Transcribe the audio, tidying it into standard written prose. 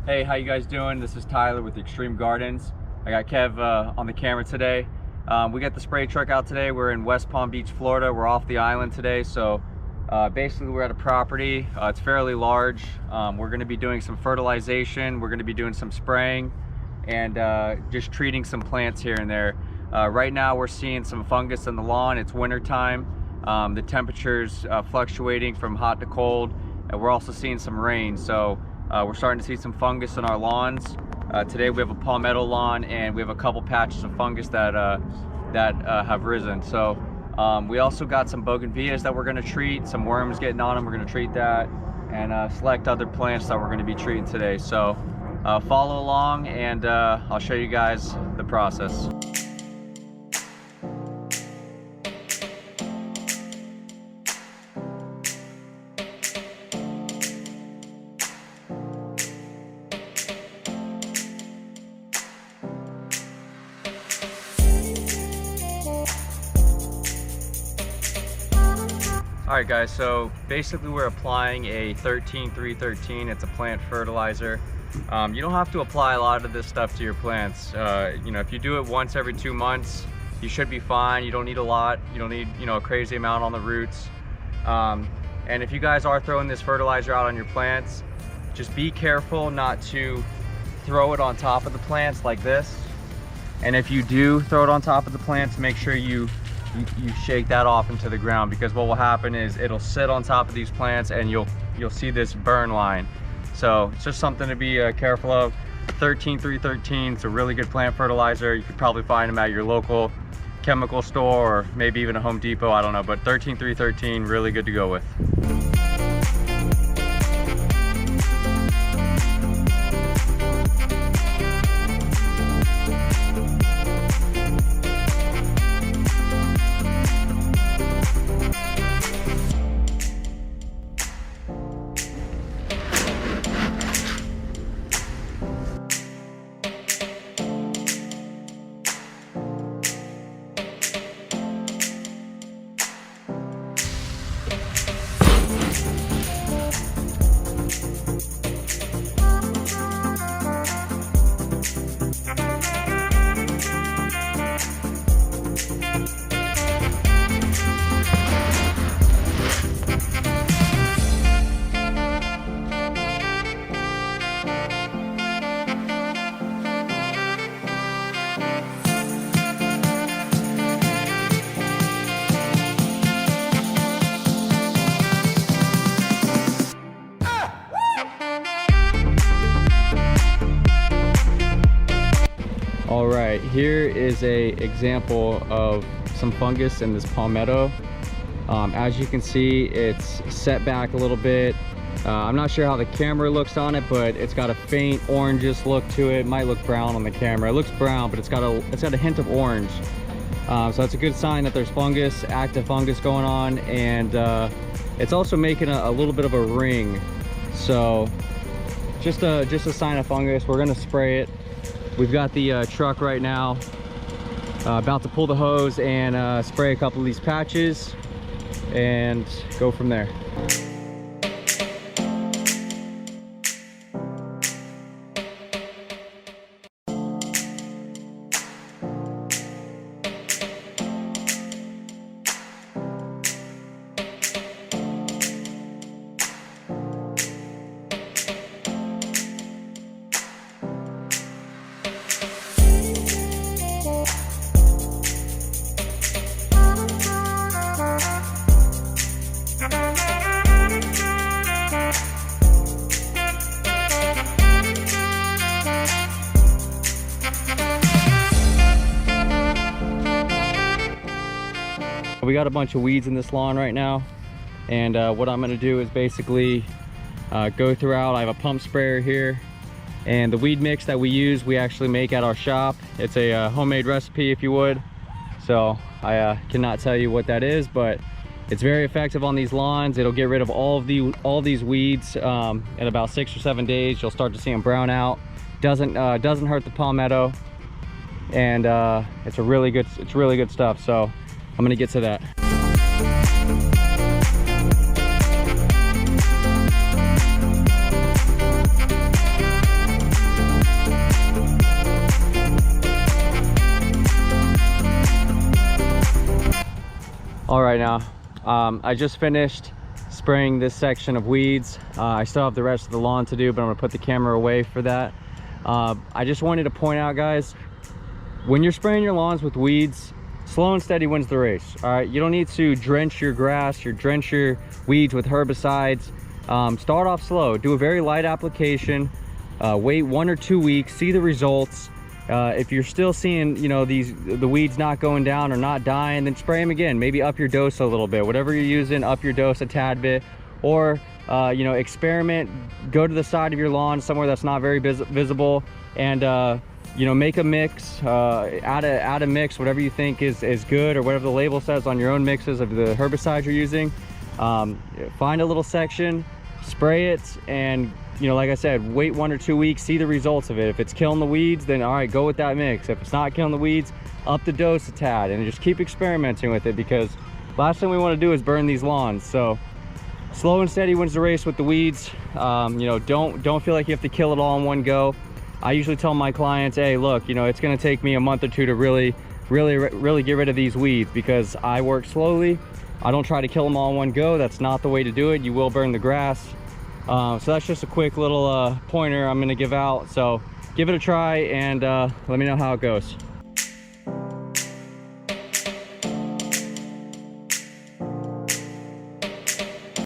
Hey, how you guys doing? This is Tyler with Extreme Gardens. I got Kev on the camera today. We got the spray truck out today. We're in West Palm Beach, Florida. We're off the island today, so basically we're at a property. It's fairly large. We're going to be doing some fertilization. We're going to be doing some spraying and just treating some plants here and there. Right now we're seeing some fungus in the lawn. It's winter time. The temperature's fluctuating from hot to cold, and we're also seeing some rain. So we're starting to see some fungus in our lawns. Today we have a palmetto lawn, and we have a couple patches of fungus that have risen. So we also got some bougainvilleas that we're going to treat, some worms getting on them, we're going to treat that, and select other plants that we're going to be treating today. So follow along, and I'll show you guys the process. Alright guys, so basically we're applying a 13-3-13. It's a plant fertilizer. You don't have to apply a lot of this stuff to your plants. You know, if you do it once every 2 months, you should be fine. You don't need a lot. You don't need, a crazy amount on the roots. And if you guys are throwing this fertilizer out on your plants, just be careful not to throw it on top of the plants like this. And if you do throw it on top of the plants, make sure you shake that off into the ground, because what will happen is it'll sit on top of these plants and you'll see this burn line. So it's just something to be careful of. 13-3-13, it's a really good plant fertilizer. You could probably find them at your local chemical store, or maybe even a Home Depot, I don't know, but 13-3-13, really good to go with. Alright, here is a example of some fungus in this palmetto. As you can see, it's set back a little bit. I'm not sure how the camera looks on it, but it's got a faint orangish look to it. It might look brown on the camera. It looks brown, but it's got a hint of orange. So that's a good sign that there's fungus, active fungus going on, and it's also making a little bit of a ring. So just a sign of fungus. We're gonna spray it. We've got the truck right now, about to pull the hose and spray a couple of these patches and go from there. We got a bunch of weeds in this lawn right now, and what I'm going to do is basically go throughout. I have a pump sprayer here, and the weed mix that we use we actually make at our shop. It's a homemade recipe, if you would, so I cannot tell you what that is, but it's very effective on these lawns. It'll get rid of all these weeds in about 6 or 7 days. You'll start to see them brown out. Doesn't hurt the palmetto, and it's really good stuff. So I'm gonna get to that. All right, now I just finished spraying this section of weeds. I still have the rest of the lawn to do, but I'm gonna put the camera away for that. I just wanted to point out, guys, when you're spraying your lawns with weeds, slow and steady wins the race. All right, you don't need to drench your grass or drench your weeds with herbicides. Start off slow, do a very light application, wait 1 or 2 weeks, see the results. If you're still seeing, you know, the weeds not going down or not dying, then spray them again. Maybe up your dose a little bit. Whatever you're using, up your dose a tad bit. Or you know, experiment, go to the side of your lawn somewhere that's not very visible, and you know, make a mix, add a mix, whatever you think is good, or whatever the label says on your own mixes of the herbicides you're using. Find a little section, spray it, and you know, like I said, wait 1 or 2 weeks, see the results of it. If it's killing the weeds, then all right, go with that mix. If it's not killing the weeds, up the dose a tad, and just keep experimenting with it, because last thing we want to do is burn these lawns. So slow and steady wins the race with the weeds. You know, don't feel like you have to kill it all in one go. I usually tell my clients, hey, look, you know, it's going to take me a month or two to really get rid of these weeds, because I work slowly. I don't try to kill them all in one go. That's not the way to do it. You will burn the grass. So that's just a quick little pointer I'm going to give out. So give it a try, and let me know how it goes.